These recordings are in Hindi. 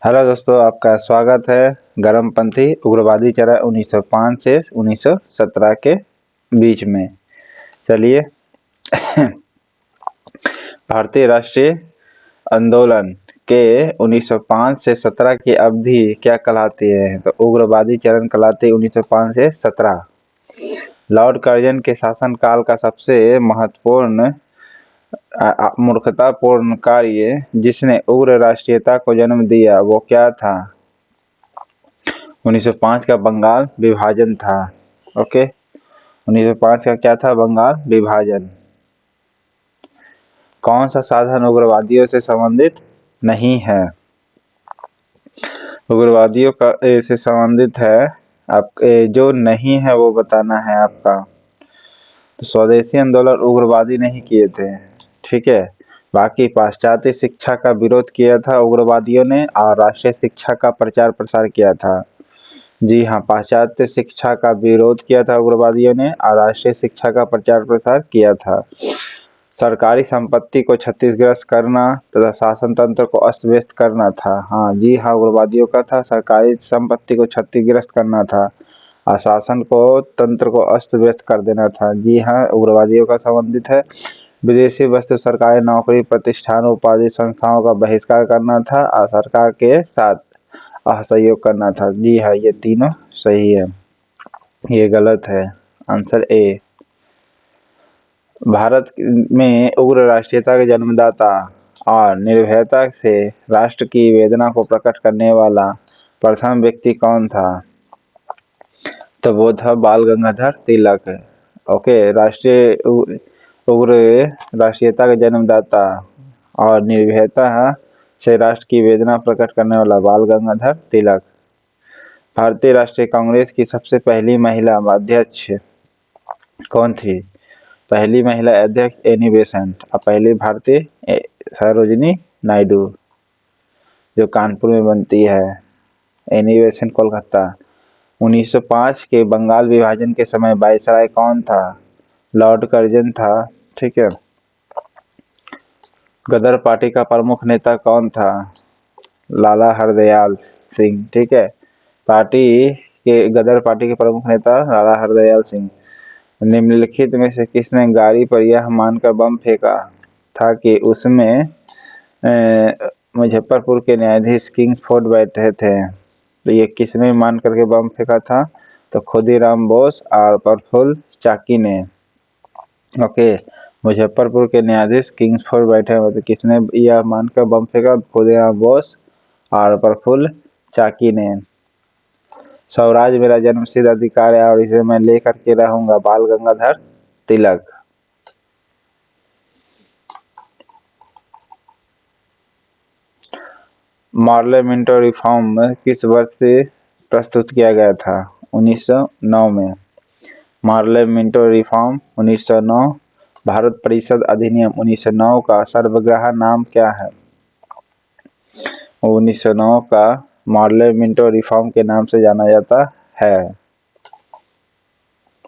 हेलो दोस्तों, आपका स्वागत है। गरमपंथी उग्रवादी चरह 1905 से 1917 के बीच में। चलिए भारतीय राष्ट्रीय आंदोलन के 1905 से 17 की अवधि क्या कहलाती है? तो उग्रवादी चरण कहलाती है 1905 से 17। लॉर्ड कर्जन के शासनकाल का सबसे महत्वपूर्ण मूर्खतापूर्ण कार्य जिसने उग्र राष्ट्रीयता को जन्म दिया वो क्या था? 1905 का बंगाल विभाजन था। ओके, 1905 का क्या था? बंगाल विभाजन। कौन सा साधन उग्रवादियों से संबंधित नहीं है? उग्रवादियों का से संबंधित है आप जो नहीं है वो बताना है आपका। तो स्वदेशी आंदोलन उग्रवादी नहीं किए थे, ठीक है। बाकी पाश्चात्य शिक्षा का विरोध किया था उग्रवादियों ने और राष्ट्रीय शिक्षा का प्रचार प्रसार किया था। जी हाँ, पाश्चात्य शिक्षा का विरोध किया था उग्रवादियों ने और राष्ट्रीय शिक्षा का प्रचार प्रसार किया था। सरकारी संपत्ति को क्षतिग्रस्त करना तथा शासन तंत्र को अस्त व्यस्त करना था। हाँ जी हाँ, उग्रवादियों का था। सरकारी संपत्ति को क्षतिग्रस्त करना था और शासन को तंत्र को अस्त व्यस्त कर देना था। जी हाँ, उग्रवादियों का संबंधित है। विदेशी वस्तु, सरकारी नौकरी, प्रतिष्ठान, उपाधि, संस्थाओं का बहिष्कार करना था और सरकार के साथ असहयोग करना था। जी हाँ, ये तीनों सही है, ये गलत है। Answer A. भारत में उग्र राष्ट्रीयता के जन्मदाता और निर्भयता से राष्ट्र की वेदना को प्रकट करने वाला प्रथम व्यक्ति कौन था? तो वो था बाल गंगाधर तिलक। ओके, उग्र राष्ट्रीयता के जन्मदाता और निर्भयता से राष्ट्र की वेदना प्रकट करने वाला बाल गंगाधर तिलक। भारतीय राष्ट्रीय कांग्रेस की सबसे पहली महिला अध्यक्ष कौन थी? पहली महिला अध्यक्ष एनी बेसेंट और पहली भारतीय सरोजिनी नायडू, जो कानपुर में बनती है। Annie Besant Kolkata. 1905 के बंगाल विभाजन के समय वायसराय कौन था? लॉर्ड कर्जन था, ठीक है। गदर पार्टी का प्रमुख नेता कौन था? लाला हरदयाल सिंह, ठीक है। गदर पार्टी के प्रमुख नेता लाला हरदयाल सिंह। निम्नलिखित में से किसने गाड़ी पर यह मानकर बम फेंका था कि उसमें मुजफ्फरपुर के न्यायाधीश किंग्सफोर्ड बैठे थे? तो ये किसने मान करके बम फेंका था? तो खुदीराम बोस और प्रफुल्ल चाकी ने। ओके, मुजफ्फरपुर के न्यायाधीश किंग्सफोर्ड बैठे हुए थे, किसने यह मानकर बम फेंका? खुदीराम बोस और प्रफुल्ल चाकी ने। स्वराज मेरा जन्मसिद्ध अधिकार है और इसे मैं लेकर के रहूंगा, बाल Gangadhar Tilak. Morley Minto reform किस वर्ष से प्रस्तुत किया गया था? 1909 में। Morley Minto reform 1909। भारत परिषद अधिनियम 1909 का सर्वग्राही नाम क्या है? 1909 का मार्ले मिंटो रिफॉर्म के नाम से जाना जाता है।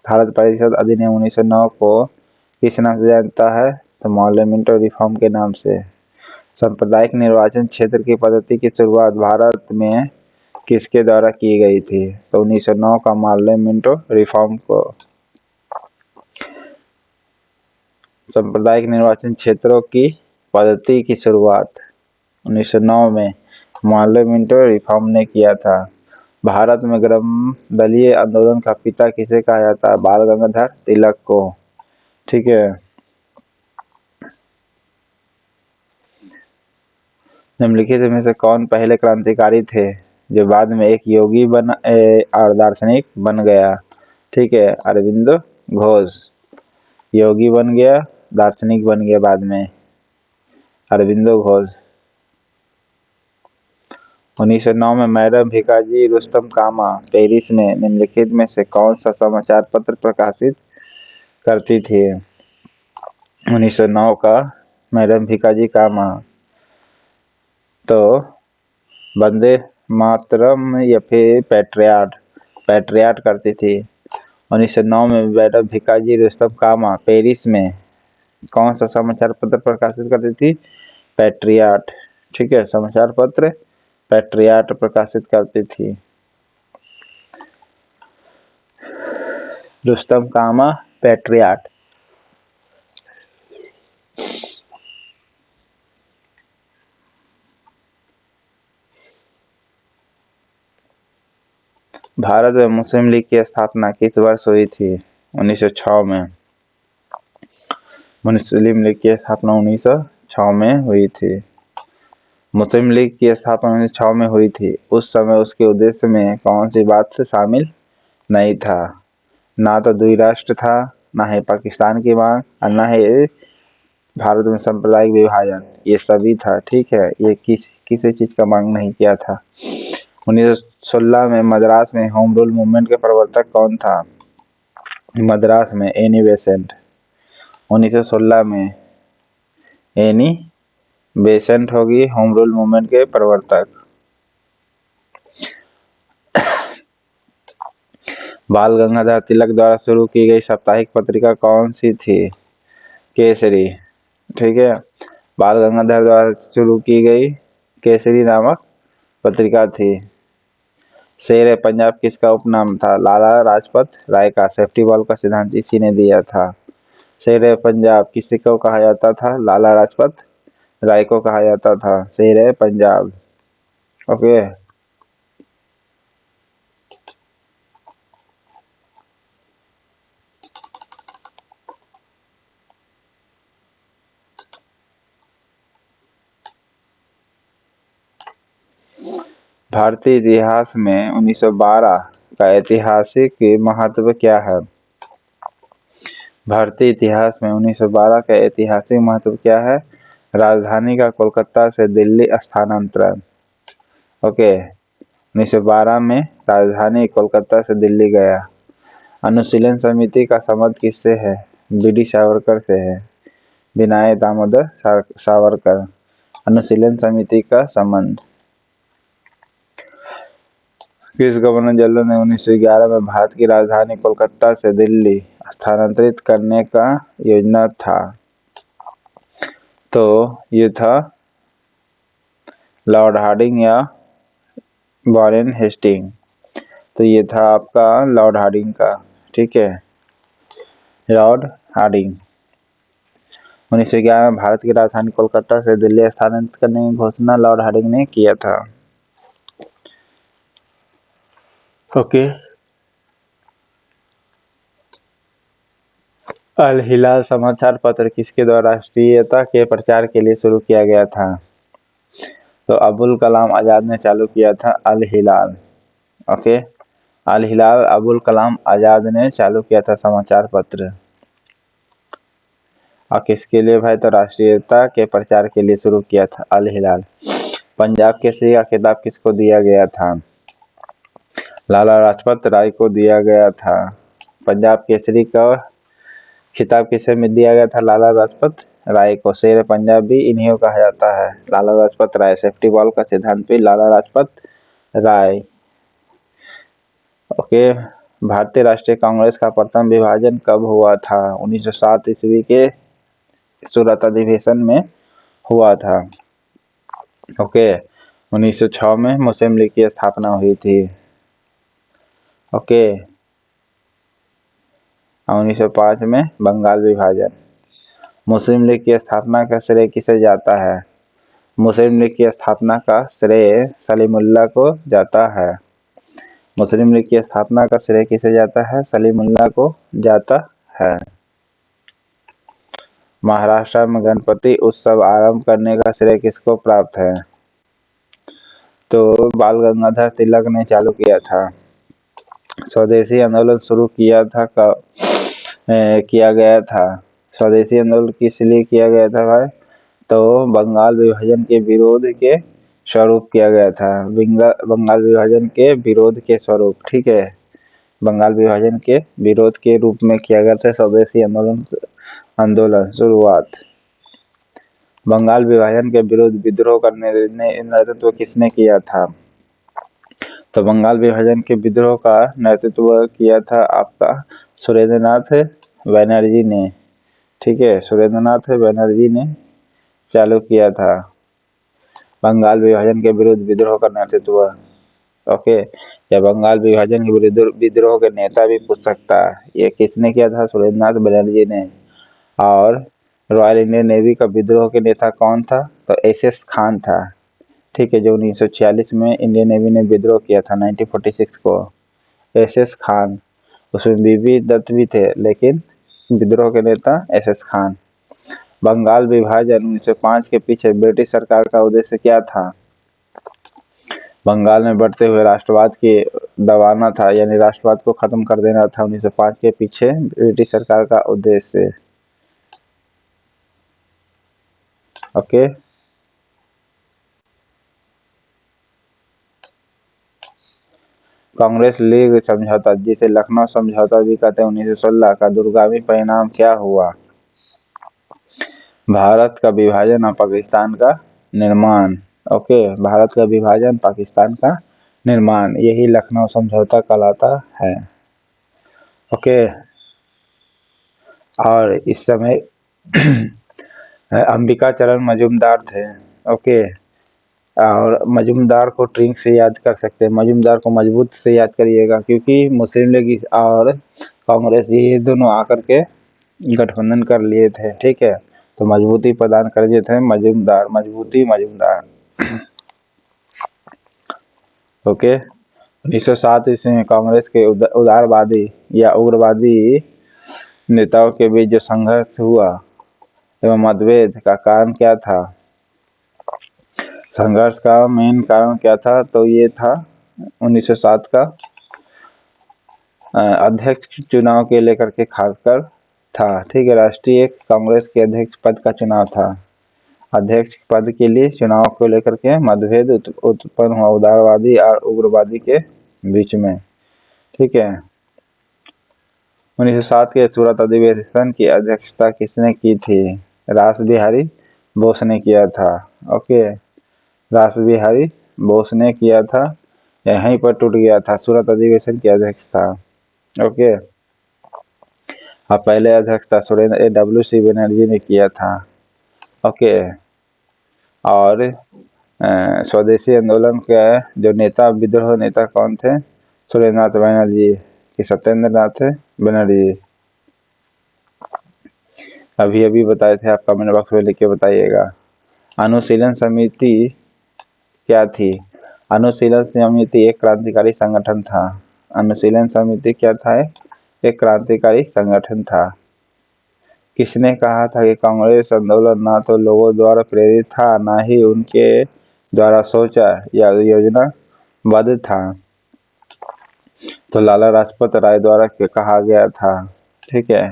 भारत परिषद अधिनियम 1909 को किस नाम से जानता है? तो मार्ले मिंटो रिफॉर्म के नाम से। सांप्रदायिक निर्वाचन क्षेत्र की पद्धति की शुरुआत भारत में किसके द्वारा की गई थी? तो 1909 का मार्ले मिंटो रिफॉर्म को। सांप्रदायिक निर्वाचन क्षेत्रों की पद्धति की शुरुआत 1909 में मार्ले मिंटो रिफॉर्म ने किया था। भारत में ग्राम दलीय आंदोलन का पिता किसे कहा जाता है? बाल गंगाधर तिलक को, ठीक है। निम्नलिखित में से कौन पहले क्रांतिकारी थे जो बाद में एक योगी और दार्शनिक बन गया? ठीक है, अरविंदो घोष। योगी बन गया, दार्शनिक बन गया बाद में, अरविंदो घोष। 1909 में मैडम भिकाजी रुस्तम कामा पेरिस में निम्नलिखित में से कौन सा समाचार पत्र प्रकाशित करती थी? 1909 का मैडम भिकाजी कामा तो वंदे मातरम या फिर पैट्रियाट करती थी। 1909 में मैडम भिकाजी रुस्तम कामा पेरिस में कौन सा समाचार पत्र प्रकाशित करती थी? पैट्रियाट, ठीक है, समाचार पत्र पैट्रियाट प्रकाशित करती थी? रुस्तम कामा पैट्रियाट। भारत में मुस्लिम लीग की स्थापना किस वर्ष हुई थी? 1906 में। मुस्लिम लीग की स्थापना 1906 में हुई थी। मुस्लिम लीग की स्थापना 1906 में हुई थी। उस समय उसके उद्देश्य में कौन सी बात शामिल नहीं था? ना तो द्विराष्ट्र था, ना ही पाकिस्तान की मांग, और ना ही भारत में सांप्रदायिक विभाजन। ये सभी था, ठीक है। ये किसी चीज का मांग नहीं किया था। 1916 में मद्रास में होम रूल मूवमेंट के प्रवर्तक कौन था? मद्रास में एनी बेसेंट। 1916 में एनी बेसेंट होगी होम रूल मूवमेंट के प्रवर्तक। बाल गंगाधर तिलक द्वारा शुरू की गई साप्ताहिक पत्रिका कौन सी थी? केसरी, ठीक है। बाल गंगाधर द्वारा शुरू की गई केसरी नामक पत्रिका थी। शेर पंजाब किसका उपनाम था? लाला लाजपत राय का। सेफ्टी वॉल का सिद्धांत इसी ने दिया था। शेर पंजाब किसी को कहा जाता था? लाला लाजपत राय को कहा जाता था शेर पंजाब। ओके। भारतीय इतिहास में 1912 का ऐतिहासिक महत्व क्या है? भारतीय इतिहास में 1912 का ऐतिहासिक महत्व क्या है? राजधानी का कोलकाता से दिल्ली स्थानांतरण। ओके। 1912 में राजधानी कोलकाता से दिल्ली गया। अनुशीलन समिति का संबंध किससे है? बीडी सावरकर से है। विनायक दामोदर सावरकर। अनुशीलन समिति का संबंध। किस गवर्नर जनरल ने 1911 में भारत की राजधानी कोलकाता से दिल्ली स्थानांतरित करने का योजना था? तो ये था लॉर्ड हार्डिंग या वॉरेन हेस्टिंग। तो ये था आपका लॉर्ड हार्डिंग का, ठीक है। लॉर्ड हार्डिंग 1911 में भारत की राजधानी कोलकाता से दिल्ली स्थानांतरित करने की घोषणा लॉर्ड हार्डिंग ने किया था। ओके। अल हिलाल समाचार पत्र किसके द्वारा राष्ट्रीयता के प्रचार के लिए शुरू किया गया था? तो अबुल कलाम आजाद ने चालू किया था अल हिलाल। ओके। अल हिलाल अबुल कलाम आजाद ने चालू किया था समाचार पत्र। और किसके लिए भाई? तो राष्ट्रीयता के प्रचार के लिए शुरू किया था अल हिलाल। पंजाब केसरी का खिताब किसको दिया गया था? लाला लाजपत राय को दिया गया था। पंजाब केसरी का खिताब किसे में दिया गया था? लाला लाजपत राय को। शेर पंजाब भी इन्हीं को कहा जाता है, लाला लाजपत राय। सेफ्टी वॉल का सिद्धांत भी लाला लाजपत राय। ओके। भारतीय राष्ट्रीय कांग्रेस का प्रथम विभाजन कब हुआ था? 1907 ईस्वी के सूरत अधिवेशन में हुआ था। ओके। 1906 में मुस्लिम लीग की स्थापना हुई थी। ओके। 1905 में बंगाल विभाजन। मुस्लिम लीग की स्थापना का श्रेय किसे जाता है? मुस्लिम लीग की स्थापना का श्रेय सलीमुल्लाह को जाता है। मुस्लिम लीग की स्थापना का श्रेय किसे जाता है? सलीमुल्लाह को जाता है। महाराष्ट्र में गणपति उत्सव आरंभ करने का श्रेय किसको प्राप्त है? तो बाल गंगाधर तिलक ने चालू किया था। स्वदेशी आंदोलन शुरू किया गया था। स्वदेशी आंदोलन किस लिए किया गया था भाई? तो बंगाल विभाजन के विरोध के स्वरूप किया गया था। बंगाल विभाजन के विरोध के स्वरूप, ठीक है। बंगाल विभाजन के विरोध के रूप में किया गया था स्वदेशी आंदोलन शुरुआत। बंगाल विभाजन के विरुद्ध विद्रोह करने नेतृत्व किसने किया था? तो बंगाल विभाजन के विद्रोह का नेतृत्व किया था आपका सुरेंद्रनाथ बनर्जी ने, ठीक है। सुरेंद्रनाथ बनर्जी ने चालू किया था। बंगाल विभाजन के विरुद्ध विद्रोह का नेतृत्व। ओके, या बंगाल विभाजन के विरुद्ध विद्रोह के नेता भी पूछ सकता है। ये किसने किया था? सुरेंद्रनाथ बनर्जी ने। और रॉयल इंडियन नेवी का विद्रोह के नेता कौन था? तो एस खान था। ठीक है, जो 1946 में इंडियन नेवी ने विद्रोह किया था 1946 को, एस खान। उसमें बीबी दत्त भी थे, लेकिन विद्रोह के नेता एस खान। बंगाल विभाजन 1905 के पीछे ब्रिटिश सरकार का उद्देश्य क्या था? बंगाल में बढ़ते हुए राष्ट्रवाद की दबाना था, यानी राष्ट्रवाद को खत्म कर देना था 1905 के पीछे ब्रिटिश सरकार का उद्देश्य। ओके, कांग्रेस लीग समझौता, जिसे लखनऊ समझौता भी कहते हैं, 1916 का दूरगामी परिणाम क्या हुआ? भारत का विभाजन और पाकिस्तान का निर्माण। ओके, भारत का विभाजन, पाकिस्तान का निर्माण, यही लखनऊ समझौता कहलाता है। ओके, और इस समय अंबिका चरण मजूमदार थे। ओके, और मजूमदार को ट्रिंक से याद कर सकते हैं। मजूमदार को मजबूत से याद करिएगा, क्योंकि मुस्लिम लीग और कांग्रेस ये दोनों आकर के गठबंधन कर लिए थे। ठीक है, तो मजबूती प्रदान कर दिए थे मजूमदार, मजबूती मजूमदार। ओके, 1907 ईस्वी में कांग्रेस के उदारवादी या उग्रवादी नेताओं के बीच जो संघर्ष हुआ एवं मतभेद का कारण क्या था? संघर्ष का मेन कारण क्या था? तो ये था 1907 का अध्यक्ष चुनाव के लेकर के खासकर था। ठीक है, राष्ट्रीय कांग्रेस के अध्यक्ष पद का चुनाव था। अध्यक्ष पद के लिए चुनाव को लेकर के मतभेद उत्पन्न हुआ उदारवादी और उग्रवादी के बीच में। ठीक है, 1907 के सूरत अधिवेशन की अध्यक्षता किसने की थी? रास बिहारी बोस ने किया था। ओके, रास बिहारी बोस ने किया था, यहीं पर टूट गया था, सूरत अधिवेशन की अध्यक्ष था। ओके, और पहले अध्यक्ष था सुरेंद्र W.C. बनर्जी ने किया था। ओके, और स्वदेशी आंदोलन के जो नेता, विद्रोह नेता कौन थे? सुरेंद्रनाथ बनर्जी कि सत्येंद्र नाथ बनर्जी? अभी अभी बताए थे, आप कमेंट बॉक्स में लिख के बताइएगा। अनुशीलन समिति क्या थी? अनुशीलन समिति एक क्रांतिकारी संगठन था। अनुशीलन समिति क्या था? एक क्रांतिकारी संगठन था। किसने कहा था कि कांग्रेस आंदोलन ना तो लोगों द्वारा प्रेरित था, ना ही उनके द्वारा सोचा या योजनाबद्ध था? तो लाला लाजपत राय द्वारा कहा गया था। ठीक है,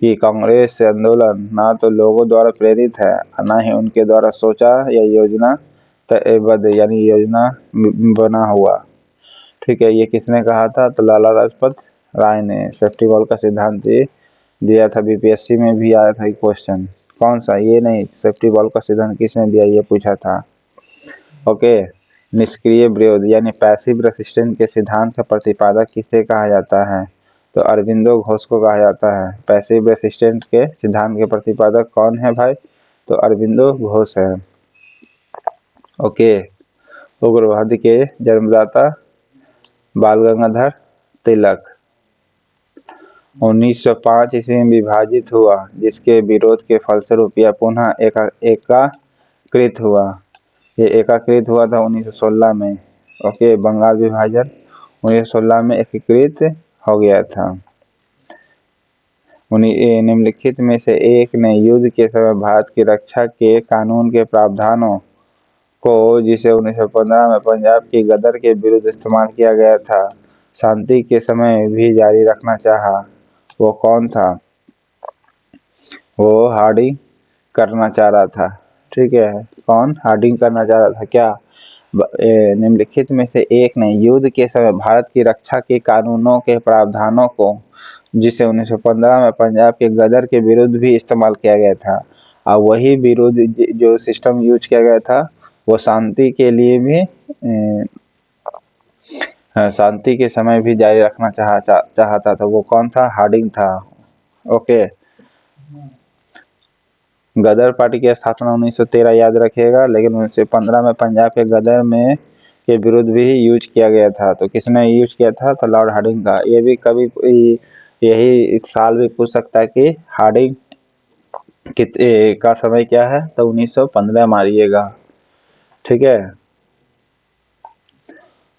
कि कांग्रेस आंदोलन ना तो लोगों द्वारा प्रेरित है, ना ही उनके द्वारा सोचा या योजनाबद्ध यानी योजना बना हुआ। ठीक है, ये किसने कहा था? तो लाला लाजपत राय ने। सेफ्टी वॉल का सिद्धांत दिया था, बीपीएससी में भी आया था क्वेश्चन। कौन सा? ये नहीं, सेफ्टी वॉल का सिद्धांत किसने दिया, ये पूछा था। ओके, निष्क्रिय विरोध यानी पैसिव रेसिस्टेंस के सिद्धांत का प्रतिपादक किसे कहा जाता है? तो अरविंदो घोष को कहा जाता है। पैसिव रेसिस्टेंस के सिद्धांत के प्रतिपादक कौन है भाई? तो अरविंदो घोष है। ओके, उग्रवाद के जन्मदाता बाल गंगाधर तिलक। 1905 ईस्वी में विभाजित हुआ, जिसके विरोध के फलस्वरूप यह पुनः एकीकृत हुआ। ये एकीकृत हुआ था 1916 में। ओके, बंगाल विभाजन 1916 में एकीकृत हो गया था। निम्नलिखित में से एक ने युद्ध के समय भारत की रक्षा के कानून के प्रावधानों को, जिसे 1915 में पंजाब की गदर के विरुद्ध इस्तेमाल किया गया था, शांति के समय भी जारी रखना चाहा, वो कौन था? वो हार्डिंग करना चाह रहा था। ठीक है, कौन हार्डिंग करना चाह रहा था? क्या निम्नलिखित में से एक ने युद्ध के समय भारत की रक्षा के कानूनों के प्रावधानों को, जिसे 1915 में पंजाब के गदर के विरुद्ध भी इस्तेमाल किया गया था, और वही विरुद्ध जो सिस्टम यूज किया गया था वो शांति के लिए भी शांति के समय भी जारी रखना चाहता था, वो कौन था? हार्डिंग था। ओके, गदर पार्टी की स्थापना 1913 याद रखिएगा, लेकिन 1915 में पंजाब के गदर में के विरुद्ध भी यूज किया गया था। तो किसने यूज किया था? तो लॉर्ड हार्डिंग का। ये भी कभी यही एक साल भी पूछ सकता है कि हार्डिंग का समय क्या है, तो 1915 मारिएगा। ठीक है।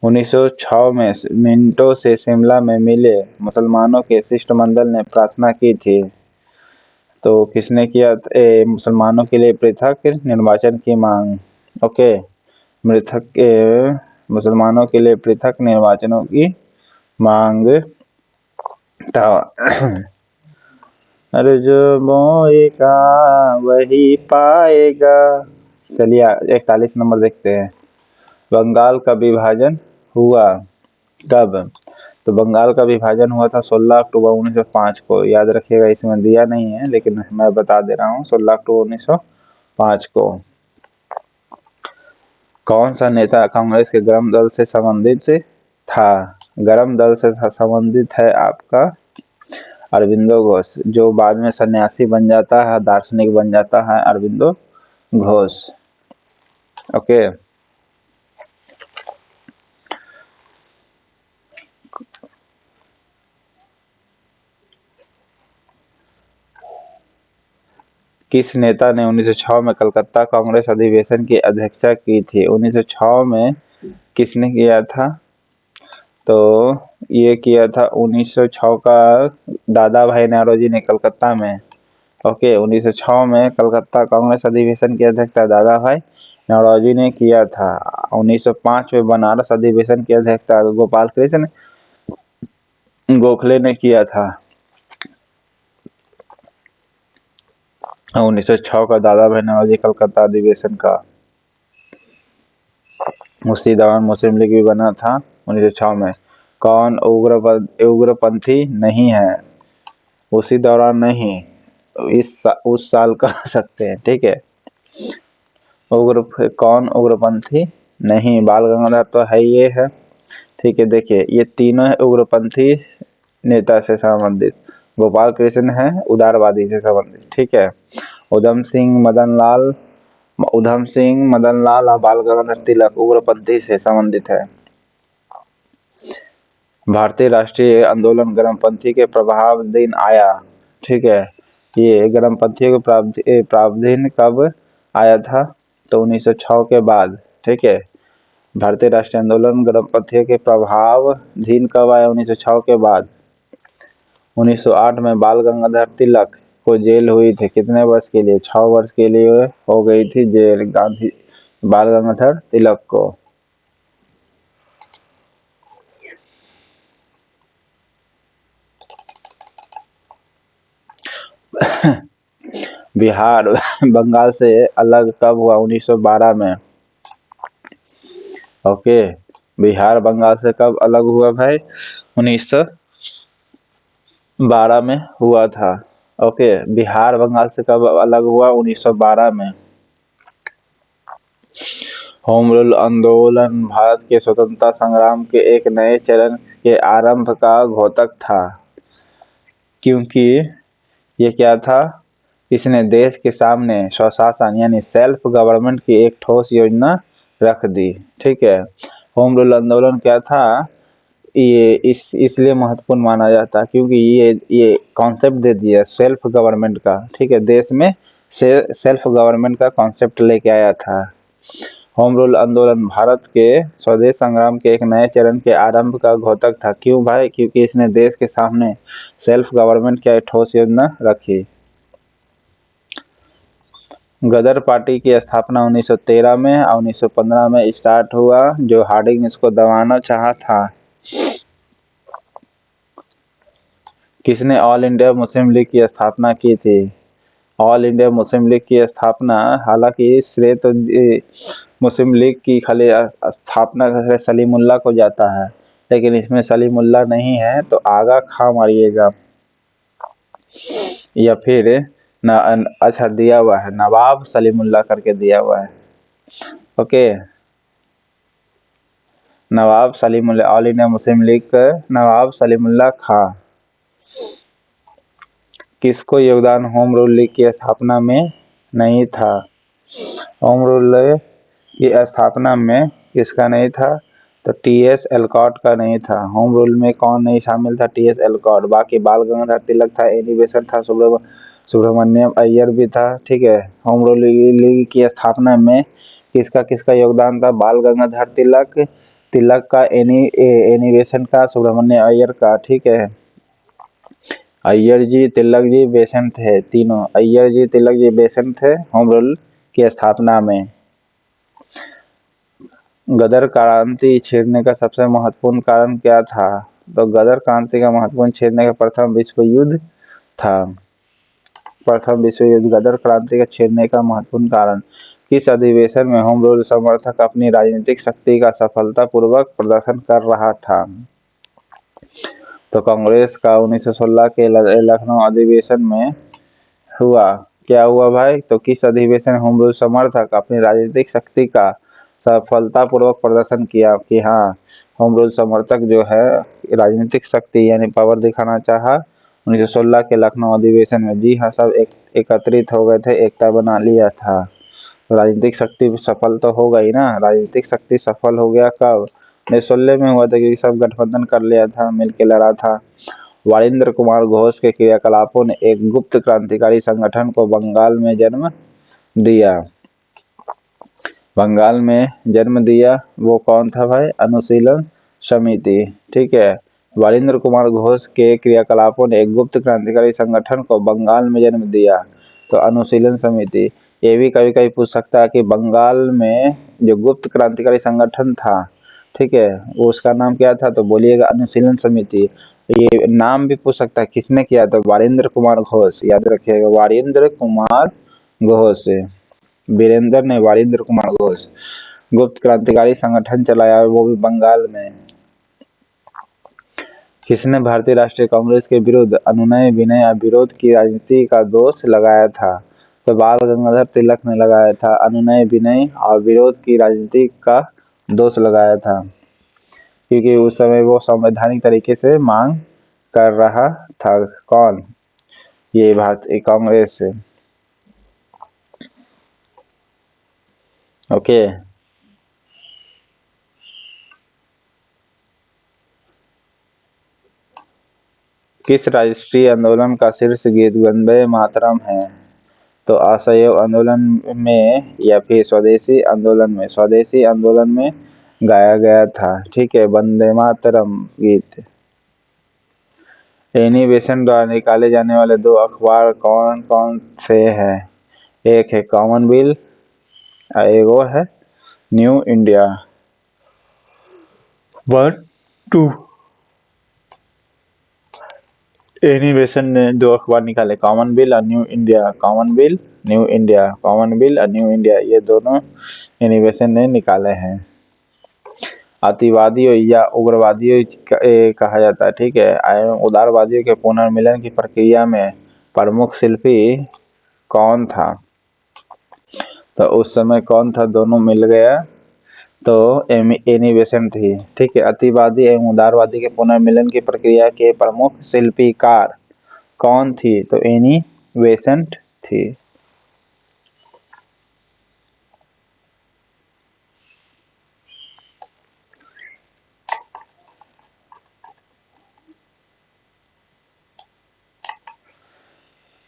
1906 में मिंटो से शिमला में मिले मुसलमानों के शिष्टमंडल ने प्रार्थना की थी। तो किसने किया? मुसलमानों के लिए पृथक निर्वाचन की मांग। ओके। मुसलमानों के लिए पृथक निर्वाचनों की मांग था। अरे जो बोएगा वही पाएगा। चलिए 41 नंबर देखते हैं। बंगाल का विभाजन हुआ कब? तो बंगाल का विभाजन हुआ था 16 अक्टूबर 1905 को। याद रखिएगा, इसमें दिया नहीं है लेकिन मैं बता दे रहा हूँ, 16 अक्टूबर 1905 को। कौन सा नेता कांग्रेस के गर्म दल से संबंधित था? गर्म दल से संबंधित है आपका अरविंदो घोष, जो बाद में सन्यासी बन जाता है, दार्शनिक बन जाता है, अरविंदो घोष। ओके। किस नेता ने 1906 में कलकत्ता कांग्रेस अधिवेशन की अध्यक्षता की थी? 1906 में किसने किया था? तो ये किया था 1906 का दादा भाई नौरोजी ने कलकत्ता में। ओके। 1906 में कलकत्ता कांग्रेस अधिवेशन की अध्यक्षता दादा भाई नौरोजी ने किया था। 1905 में बनारस अधिवेशन की अध्यक्षता गोपाल कृष्ण गोखले ने किया था। 1906 का दादा भाई नौरोजी कलकत्ता अधिवेशन का। उसी दौरान मुस्लिम लीग भी बना था 1906 में। कौन उग्रपंथी नहीं है? उसी दौरान नहीं, उस साल कह सकते हैं। ठीक है। कौन उग्रपंथी नहीं? बाल गंगाधर तो है, ये है। ठीक है। देखिए, ये तीनों है उग्रपंथी नेता से संबंधित। गोपाल कृष्ण है उदारवादी से संबंधित। ठीक है। उधम सिंह मदन लाल और बाल गंगाधर तिलक उग्रपंथी से संबंधित है। भारतीय राष्ट्रीय आंदोलन गर्मपंथी के प्रभावाधीन आया। ठीक है। ये गर्मपंथियों के प्रावधान कब आया था? तो 1906 के बाद। ठीक है। भारतीय राष्ट्रीय आंदोलन गर्मपंथियों के प्रभावाधीन कब आया? 1906 के बाद। 1908 में बाल गंगाधर तिलक को जेल हुई थी, कितने वर्ष के लिए? 6 वर्ष के लिए हो गई थी जेल बाल गंगाधर तिलक को। बिहार बंगाल से अलग कब हुआ? 1912 में। ओके। बिहार बंगाल से कब अलग हुआ भाई? 1912 में हुआ था। ओके। बिहार बंगाल से कब अलग हुआ? 1912 में। होम रूल आंदोलन भारत के स्वतंत्रता संग्राम के एक नए चरण के आरंभ का घोतक था, क्योंकि ये क्या था? इसने देश के सामने स्वशासन यानी सेल्फ गवर्नमेंट की एक ठोस योजना रख दी। ठीक है। होम रूल आंदोलन क्या था? ये इसलिए महत्वपूर्ण माना जाता है क्योंकि ये कॉन्सेप्ट दे दिया सेल्फ गवर्नमेंट का। ठीक है। देश में सेल्फ गवर्नमेंट का कॉन्सेप्ट लेके आया था। होम रूल आंदोलन भारत के स्वदेश संग्राम के एक नए चरण के आरंभ का घोतक था। क्यों भाई? क्योंकि इसने देश के सामने सेल्फ गवर्नमेंट की एक ठोस योजना रखी। गदर पार्टी की स्थापना 1913 में और 1915 में स्टार्ट हुआ, जो हार्डिंग इसको दबाना चाहा था। किसने ऑल इंडिया मुस्लिम लीग की स्थापना की थी? ऑल इंडिया मुस्लिम लीग की स्थापना, हालांकि श्रेय तो मुस्लिम लीग की खाली स्थापना सलीमुल्लाह को जाता है, लेकिन इसमें सलीमुल्लाह नहीं है, तो आगा खा मारिएगा। या फिर अच्छा दिया हुआ है नवाब सलीमुल्लाह करके दिया हुआ है। Okay. Nawab Salimullah, All India Muslim League Nawab Salimullah Khan. किसको योगदान होम रूल लीग की स्थापना में नहीं था। होम रूल की स्थापना में किसका नहीं था? तो टी.एस. एलकॉट का नहीं था। होम रूल में कौन नहीं शामिल था? टी.एस. एलकॉट। बाकी बाल गंगाधर तिलक था, एनी बेसेंट था, सुब्रमण्यम अय्यर भी था। ठीक है। होम रूल लीग की स्थापना में किसका किसका योगदान था? बाल गंगाधर तिलक, तिलक का, एनी बेसेंट का, सुब्रमण्यम अय्यर का। ठीक है। अय्यर जी, तिलक जी, बेसेंट थे तीनों। अय्यर जी, तिलक जी, बेसेंट थे होम रूल की स्थापना में। गदर क्रांति छेड़ने का सबसे महत्वपूर्ण कारण क्या था? तो गदर क्रांति का महत्वपूर्ण छेड़ने का प्रथम विश्व युद्ध था। प्रथम विश्व युद्ध गदर क्रांति का छेड़ने का महत्वपूर्ण कारण। किस अधिवेशन में होम रूल समर्थक अपनी राजनीतिक शक्ति का सफलतापूर्वक प्रदर्शन कर रहा था? तो कांग्रेस का 1916 के लखनऊ अधिवेशन में हुआ। क्या हुआ भाई? तो किस अधिवेशन में होम रूल समर्थक अपनी राजनीतिक शक्ति का सफलतापूर्वक प्रदर्शन किया कि हाँ, होम रूल समर्थक जो है राजनीतिक शक्ति यानी पावर दिखाना चाहा 1916 के लखनऊ अधिवेशन में। जी हाँ, सब एकत्रित हो गए थे, एकता बना लिया था। तो राजनीतिक शक्ति सफल तो हो गई ना। राजनीतिक शक्ति सफल हो गया कब? 1916 में हुआ था, क्योंकि सब गठबंधन कर लिया था, मिलके लड़ा था। वारिंद्र कुमार घोष के क्रियाकलापों ने एक गुप्त क्रांतिकारी संगठन को बंगाल में जन्म दिया। बंगाल में जन्म दिया, वो कौन था भाई? अनुशीलन समिति। ठीक है। वारिंद्र कुमार घोष के क्रियाकलापों ने एक गुप्त क्रांतिकारी संगठन को बंगाल में जन्म दिया, तो अनुशीलन समिति। ये भी कभी कभी पूछ सकता है कि बंगाल में जो गुप्त क्रांतिकारी संगठन था, ठीक है, वो उसका नाम क्या था? तो बोलिएगा अनुशीलन समिति। ये नाम भी पूछ सकता है किसने किया? तो वारिंद्र कुमार घोष। याद रखिएगा, वारिंद्र कुमार घोष। वीरेंद्र ने, वारिंद्र कुमार घोष गुप्त क्रांतिकारी संगठन चलाया, वो भी बंगाल में। किसने भारतीय राष्ट्रीय कांग्रेस के विरुद्ध अनुनय विनय या विरोध की राजनीति का दोष लगाया था? तो बाल गंगाधर तिलक ने लगाया था। अनुनय विनय और विरोध की राजनीति का दोष लगाया था, क्योंकि उस समय वो संवैधानिक तरीके से मांग कर रहा था। कौन? ये भारतीय कांग्रेस से। ओके। किस राष्ट्रीय आंदोलन का शीर्ष गीत वंदे मातरम है? तो असहयोग आंदोलन में या फिर स्वदेशी आंदोलन में? स्वदेशी आंदोलन में गाया गया था। ठीक है। वंदे मातरम गीत। एनी बेसेंट द्वारा निकाले जाने वाले दो अखबार कौन कौन से हैं? एक है कॉमनवेल्थ, एगो है न्यू इंडिया। 1 2। एनी बेसेंट ने दो अखबार निकाले, कॉमनवेल्थ और new India. Commonwealth, new India, Commonwealth और न्यू इंडिया, ये दोनों एनी बेसेंट ने निकाले हैं। अतिवादियों या उग्रवादियों कहा जाता है। ठीक है। एवं उदारवादियों के पुनर्मिलन की प्रक्रिया में प्रमुख शिल्पी कौन था? तो उस समय कौन था? दोनों मिल गया, तो एनी बेसेंट थी। ठीक है। अतिवादी एवं उदारवादी के पुनर्मिलन की प्रक्रिया के प्रमुख शिल्पीकार कौन थी? तो एनी बेसेंट थी।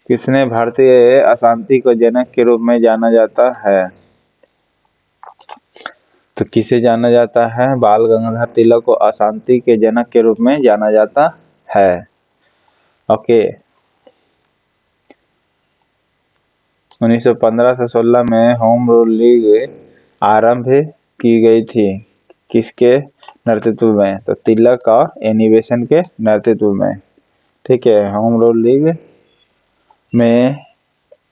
किसने भारतीय अशांति को जनक के रूप में जाना जाता है? तो किसे जाना जाता है? बाल गंगाधर तिलक को अशांति के जनक के रूप में जाना जाता है। ओके। 1915 से 16 में होम रूल लीग आरंभ की गई थी। किसके नेतृत्व में? तो तिलक और एनी बेसेंट के नेतृत्व में। ठीक है। होम रूल लीग में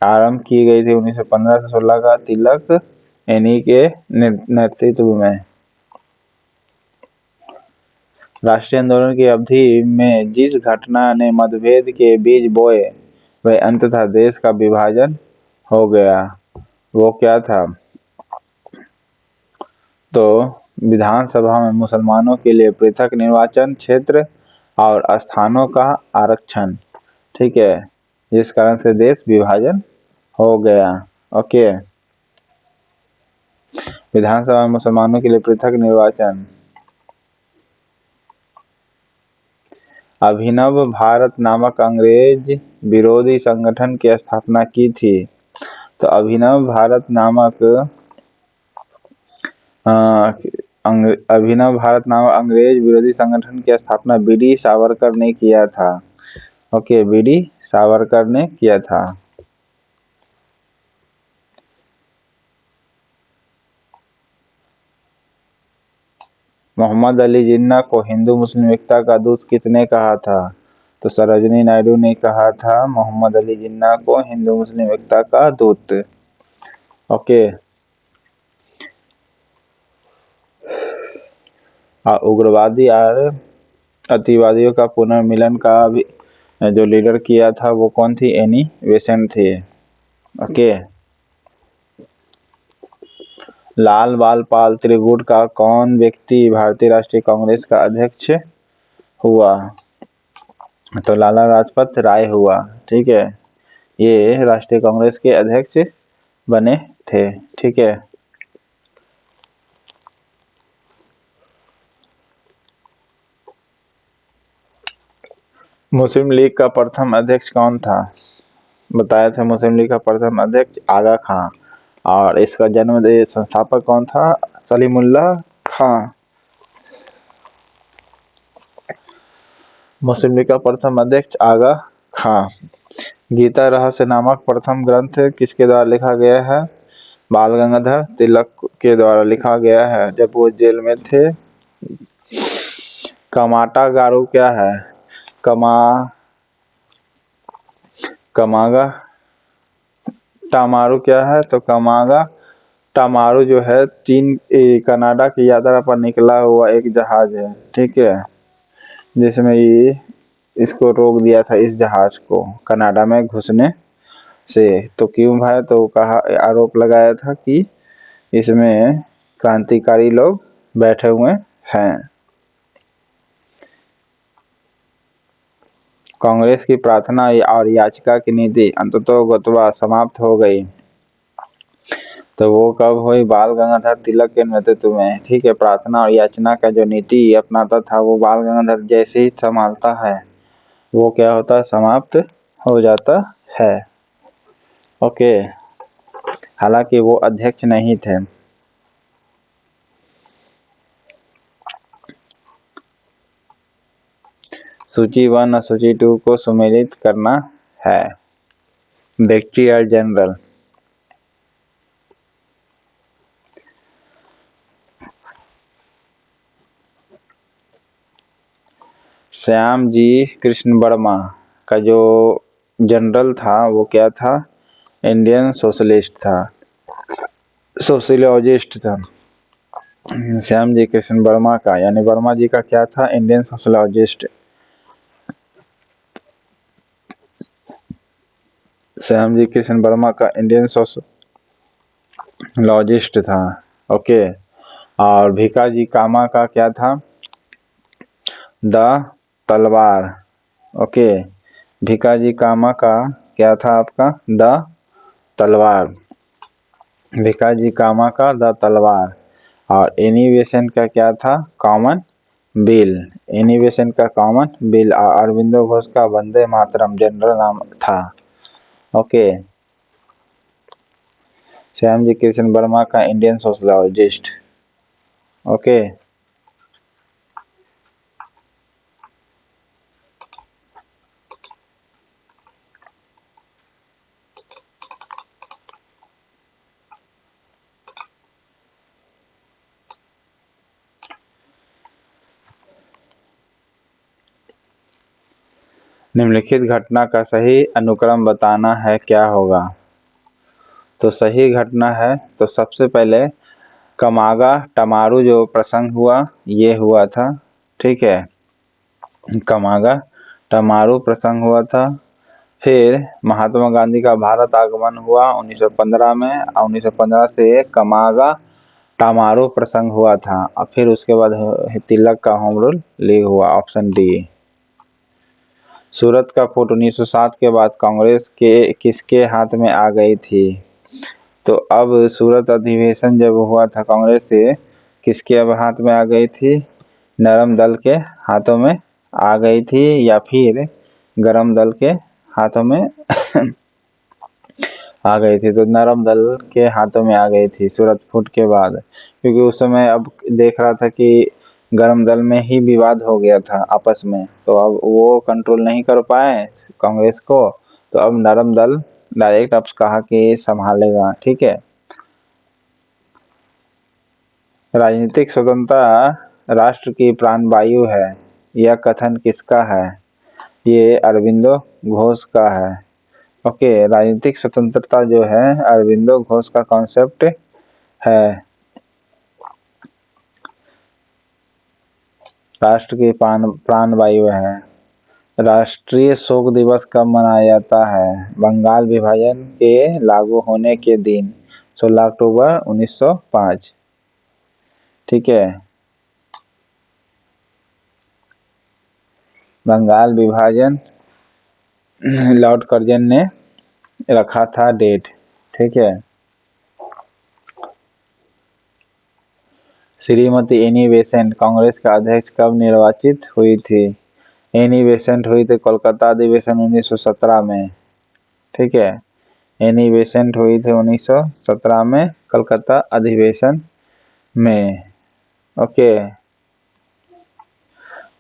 आरंभ की गई थी 1915 से 16 का, तिलक एनी के नेतृत्व में। राष्ट्रीय आंदोलन की अवधि में जिस घटना ने मतभेद के बीज बोए, वह अंततः देश का विभाजन हो गया, वो क्या था? तो विधानसभा में मुसलमानों के लिए पृथक निर्वाचन क्षेत्र और स्थानों का आरक्षण। ठीक है। जिस कारण से देश विभाजन हो गया। ओके। विधानसभा में मुसलमानों के लिए पृथक निर्वाचन। अभिनव भारत नामक अंग्रेज विरोधी संगठन की स्थापना की थी। तो अभिनव भारत नामक अंग्रेज विरोधी संगठन की स्थापना बीडी सावरकर ने किया था। ओके, बीडी सावरकर ने किया था। मोहम्मद अली जिन्ना को हिंदू मुस्लिम एकता का दूत किसने कहा था? तो सरोजिनी नायडू ने कहा था मोहम्मद अली जिन्ना को हिंदू मुस्लिम एकता का दूत। ओके। उग्रवादी और अतिवादियों का पुनर्मिलन का भी जो लीडर किया था वो कौन थी? एनी बेसेंट थे। ओके। लाल बाल पाल त्रिगुट का कौन व्यक्ति भारतीय राष्ट्रीय कांग्रेस का अध्यक्ष हुआ? तो लाला लाजपत राय हुआ। ठीक है, ये राष्ट्रीय कांग्रेस के अध्यक्ष बने थे। ठीक है। मुस्लिम लीग का प्रथम अध्यक्ष कौन था? बताया था मुस्लिम लीग का प्रथम अध्यक्ष आगा खां। और इसका जन्म संस्थापक कौन था? सलीमुल्लाह खां। मुस्लिम लीग का प्रथम अध्यक्ष आगा खां। गीता रहस्य नामक प्रथम ग्रंथ किसके द्वारा लिखा गया है? बाल गंगाधर तिलक के द्वारा लिखा गया है जब वो जेल में थे। कमाटा गारू क्या है? कमागा टामारू क्या है? तो कमागा टामारू जो है कनाडा की यात्रा पर निकला हुआ एक जहाज है। ठीक है, जिसमें ये इसको रोक दिया था, इस जहाज को कनाडा में घुसने से। तो क्यों भाई? तो कहा, आरोप लगाया था कि इसमें क्रांतिकारी लोग बैठे हुए हैं। कांग्रेस की प्रार्थना और याचिका की नीति अंततोगत्वा समाप्त हो गई। तो वो कब हुई? बाल गंगाधर तिलक के नेतृत्व में। ठीक है, प्रार्थना और याचना का जो नीति अपनाता था वो बाल गंगाधर जैसे ही संभालता है वो क्या होता है? समाप्त हो जाता है। ओके, हालांकि वो अध्यक्ष नहीं थे। सूची 1 और सूची 2 को सम्मिलित करना है। ब्रिगेडियर जनरल श्याम जी कृष्ण वर्मा का जो जनरल था वो क्या था? इंडियन सोशलिस्ट था, सोशलिस्ट था। श्याम जी कृष्ण वर्मा का, यानी वर्मा जी का क्या था? Indian Socialist. श्याम जी कृष्ण वर्मा का इंडियन सोशलिस्ट था। ओके। और भिकाजी कामा का क्या था? द तलवार। ओके, भिकाजी कामा का क्या था आपका? द तलवार। भिकाजी कामा का द तलवार। और एनी बेसेंट का क्या था? Common bill. एनी बेसेंट का कॉमन बिल। और अरविंदो घोष का वंदे मातरम जनरल नाम था। ओके। श्याम जी कृष्ण वर्मा का इंडियन सोशलिस्ट। ओके। निम्नलिखित घटना का सही अनुक्रम बताना है, क्या होगा? तो सही घटना है तो सबसे पहले कमागा टमारू जो प्रसंग हुआ ये हुआ था। ठीक है, कमागा टमारू प्रसंग हुआ था। फिर महात्मा गांधी का भारत आगमन हुआ 1915 में, और 1915 से कमागा टामारू प्रसंग हुआ था। और फिर उसके बाद तिलक का होम रूल लीग हुआ। Option D. सूरत का फुट 1907 के बाद कांग्रेस के किसके हाथ में आ गई थी? तो अब सूरत अधिवेशन जब हुआ था कांग्रेस से, किसके अब हाथ में आ गई थी? नरम दल के हाथों में आ गई थी, या फिर गरम दल के हाथों में आ गई थी? तो नरम दल के हाथों में आ गई थी सूरत फूट के बाद, क्योंकि उस समय अब देख रहा था कि गरम दल में ही विवाद हो गया था आपस में, तो अब वो कंट्रोल नहीं कर पाए कांग्रेस को, तो अब नरम दल डायरेक्ट अब कहा कि संभालेगा। ठीक है। राजनीतिक स्वतंत्रता राष्ट्र की प्राणवायु है, यह कथन किसका है? ये अरविंदो घोष का है। ओके, राजनीतिक स्वतंत्रता जो है अरविंदो घोष का कॉन्सेप्ट है। राष्ट्र की प्राणवायु है। राष्ट्रीय शोक दिवस कब मनाया जाता है? बंगाल विभाजन के लागू होने के दिन 16 अक्टूबर 1905। ठीक है। बंगाल विभाजन लॉर्ड कर्जन ने रखा था डेट। ठीक है। श्रीमती एनी बेसेंट कांग्रेस का अध्यक्ष कब निर्वाचित हुई थी? एनी बेसेंट हुई थी कोलकाता अधिवेशन 1917 में। ठीक है। एनी बेसेंट हुई थी 1917 में कलकत्ता अधिवेशन में। ओके।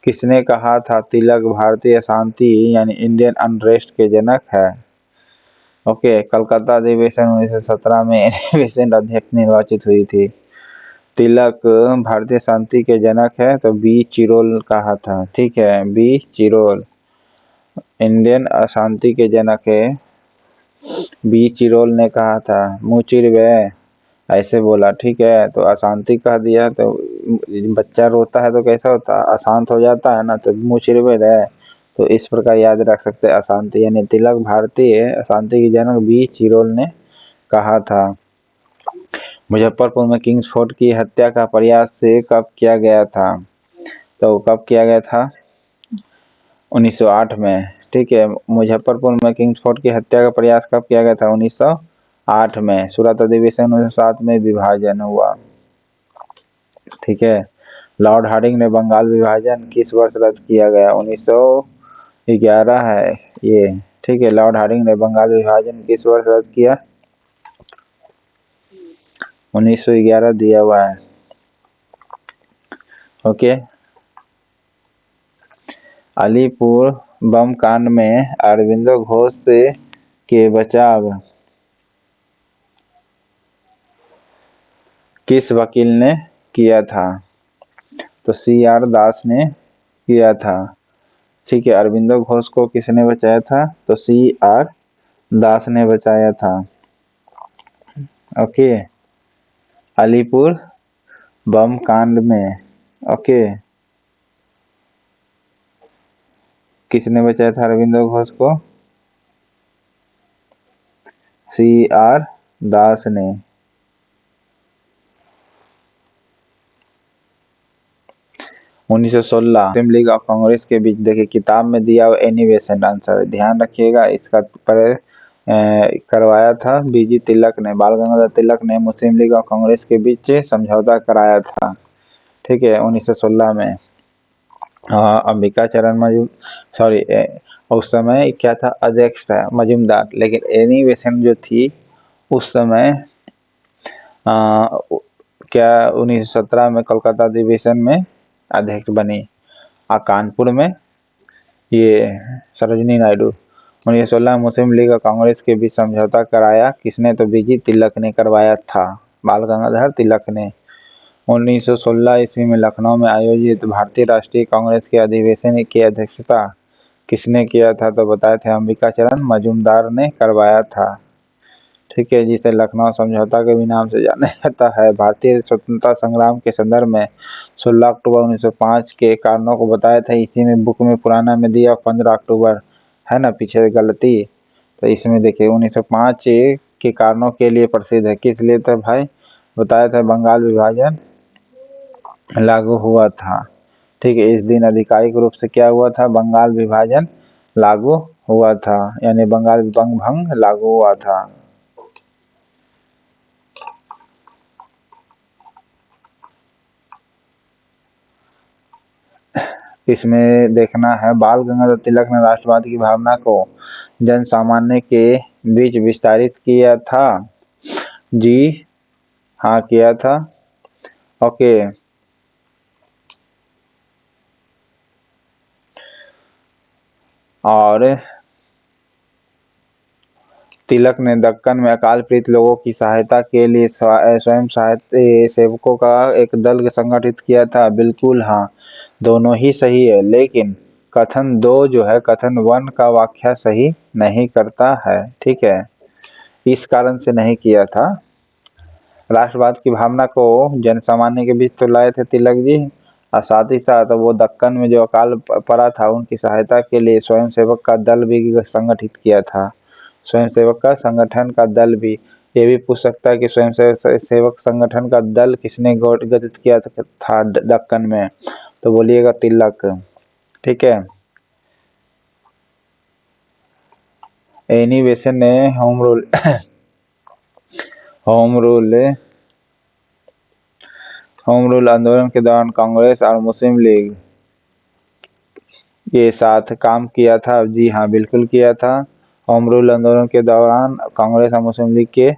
किसने कहा था तिलक भारतीय अशांति यानी इंडियन अनरेस्ट के जनक है? ओके, कलकत्ता अधिवेशन 1917 में एनी बेसेंट अध्यक्ष निर्वाचित हुई थी। तिलक भारतीय शांति के जनक है तो बी चिरोल कहा था। ठीक है, बी चिरोल इंडियन अशांति के जनक है, बी चिरोल ने कहा था। मुचिर वे ऐसे बोला। ठीक है, तो अशांति कह दिया तो बच्चा रोता है तो कैसा होता है? अशांत हो जाता है ना, तो मुचिर वे रहे, तो इस प्रकार याद रख सकते हैं अशांति, यानी तिलक भारतीय अशांति के जनक बी चिरोल ने कहा था। मुजफ्फरपुर में किंग्स फोर्ट की हत्या का प्रयास से कब किया गया था? तो कब किया गया था? 1908 में। ठीक है, मुजफ्फरपुर में किंग्स फोर्ट की हत्या का प्रयास कब किया गया था? 1908 में। सूरत अधिवेशन 1907 में विभाजन हुआ। ठीक है। लॉर्ड हार्डिंग ने बंगाल विभाजन किस वर्ष रद्द किया गया? 1911 है ये। ठीक है, लॉर्ड हार्डिंग ने बंगाल विभाजन किस वर्ष रद्द किया? 1911 दिया हुआ है। ओके। अलीपुर बम कांड में अरविंदो घोष के बचाव किस वकील ने किया था? तो CR दास ने किया था। ठीक है, अरविंदो घोष को किसने बचाया था? तो CR दास ने बचाया था। ओके, अलीपुर बम कांड में ओके किसने बचाया था अरविंदो घोष को? CR दास ने। 1916 मुस्लिम लीग और कांग्रेस के बीच, देखिए किताब में दिया हुआ एनी बेसेंट आंसर, ध्यान रखिएगा इसका। पर करवाया था BG तिलक ने, बाल गंगाधर तिलक ने मुस्लिम लीग और कांग्रेस के बीच समझौता कराया था। ठीक है, 1916 में। अंबिका चरण सॉरी, उस समय क्या था? अध्यक्ष था मजूमदार, लेकिन एनी बेसेंट जो थी उस समय क्या 1917 में कोलकाता अधिवेशन में अध्यक्ष बनी। कानपुर में ये सरोजिनी नायडू। 1916 मुस्लिम लीग और कांग्रेस के बीच समझौता कराया किसने? तो BG तिलक ने करवाया था, बाल गंगाधर तिलक ने। 1916 ईस्वी में लखनऊ में आयोजित भारतीय राष्ट्रीय कांग्रेस के अधिवेशन की अध्यक्षता किसने किया था? तो बताए थे अंबिका चरण मजूमदार ने करवाया था। ठीक है, जिसे लखनऊ समझौता के भी नाम से जाना जाता है। भारतीय स्वतंत्रता संग्राम के संदर्भ में 16 अक्टूबर 1905 के कारणों को बताया था। इसी में बुक में पुराना में दिया 15 अक्टूबर है ना, पीछे गलती, तो इसमें देखिए 1905 के कारणों के लिए प्रसिद्ध है। किस लिए? तो भाई बताया था बंगाल विभाजन लागू हुआ था। ठीक है, इस दिन आधिकारिक रूप से क्या हुआ था? बंगाल विभाजन लागू हुआ था, यानी बंगाल बंग भंग लागू हुआ था। इसमें देखना है, बाल गंगाधर तिलक ने राष्ट्रवाद की भावना को जन सामान्य के बीच विस्तारित किया था। जी हाँ, किया था। ओके। और तिलक ने दक्कन में अकाल पीड़ित लोगों की सहायता के लिए स्वयं सहायता सेवकों का एक दल संगठित किया था। बिल्कुल हाँ, दोनों ही सही है, लेकिन कथन 2 जो है कथन 1 का व्याख्या सही नहीं करता है। ठीक है, इस कारण से नहीं किया था। राष्ट्रवाद की भावना को जन सामान्य के बीच तो लाए थे तिलक जी, और साथ ही साथ वो दक्कन में जो अकाल पड़ा था उनकी सहायता के लिए स्वयंसेवक का दल भी संगठित किया था। स्वयंसेवक का संगठन का दल भी, ये भी पूछ सकता है कि स्वयं सेवक संगठन का दल किसने गठित किया था दक्कन में, तो बोलिएगा तिलक। ठीक है। एनी बेसेंट ने होम रूल होम रूल आंदोलन के दौरान कांग्रेस और मुस्लिम लीग के साथ काम किया था। जी हाँ, बिल्कुल किया था। होम रूल आंदोलन के दौरान कांग्रेस और मुस्लिम लीग के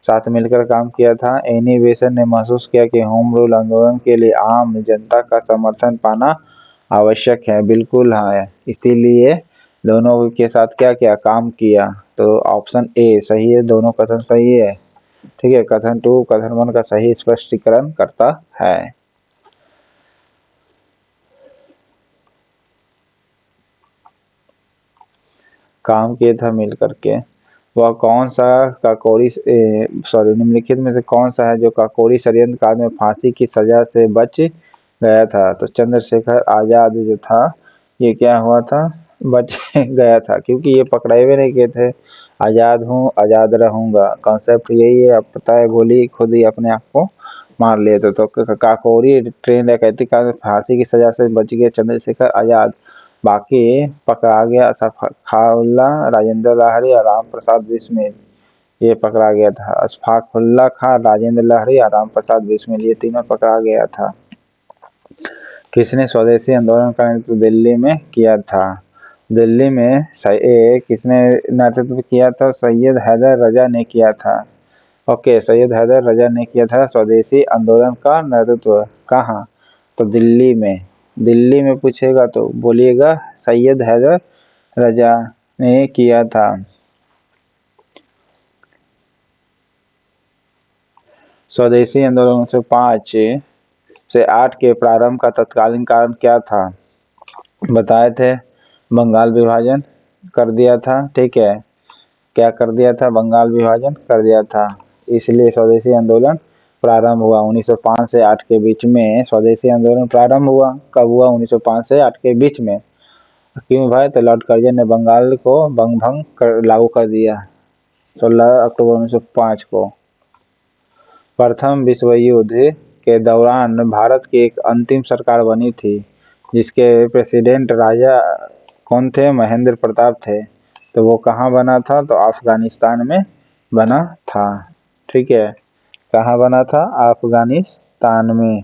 साथ मिलकर काम किया था। एनी बेसेंट ने महसूस किया कि होम रूल आंदोलन के लिए आम जनता का समर्थन पाना आवश्यक है। बिल्कुल हाँ, इसीलिए दोनों के साथ क्या किया, काम किया। तो ऑप्शन ए सही है, दोनों कथन सही है। ठीक है, कथन 2 कथन 1 का सही स्पष्टीकरण करता है। काम किया था मिल करके। वह कौन सा काकोरी निम्नलिखित में से कौन सा है जो काकोरी षड्यंत्र काल में फांसी की सजा से बच गया था? तो चंद्रशेखर आजाद जो था, ये क्या हुआ था, बच गया था, क्योंकि ये पकड़े हुए नहीं गए थे। आजाद हूँ आजाद रहूंगा, कॉन्सेप्ट यही है। अब पता है, गोली खुद ही अपने आप को मार लिए थे। तो काकोरी ट्रेन डकैती काल में फांसी की सजा से बच गए चंद्रशेखर आजाद। बाकी पकड़ा गया अशफाकुल्ला, राजेंद्र लाहिड़ी और राम प्रसाद बिस्मिल, ये पकड़ा गया था। अशफाकुल्ला खां, राजेंद्र लाहिड़ी और राम प्रसाद बिस्मिल, ये तीनों पकड़ा गया था। किसने स्वदेशी आंदोलन का नेतृत्व दिल्ली में किया था? दिल्ली में किसने नेतृत्व किया था? सैयद हैदर रजा ने किया था। ओके, सैयद हैदर रजा ने किया था स्वदेशी आंदोलन का नेतृत्व। कहाँ? तो दिल्ली में। दिल्ली में पूछेगा तो बोलिएगा सैयद हैदर रजा ने किया था। स्वदेशी आंदोलन 1905 से 8 के प्रारंभ का तत्कालीन कारण क्या था? बताए थे, बंगाल विभाजन कर दिया था। ठीक है, क्या कर दिया था? बंगाल विभाजन कर दिया था, इसलिए स्वदेशी आंदोलन प्रारंभ हुआ 1905 से 8 के बीच में। स्वदेशी आंदोलन प्रारंभ हुआ कब हुआ? 1905 से 8 के बीच में। क्यों भाई? तो लॉर्ड कर्जन ने बंगाल को लागू कर दिया 16 अक्टूबर 1905 को। प्रथम विश्व युद्ध के दौरान भारत की एक अंतिम सरकार बनी थी, जिसके प्रेसिडेंट राजा कौन थे? महेंद्र प्रताप थे। तो वो कहाँ बना था? तो अफगानिस्तान में बना था। ठीक है, कहाँ बना था? अफगानिस्तान में।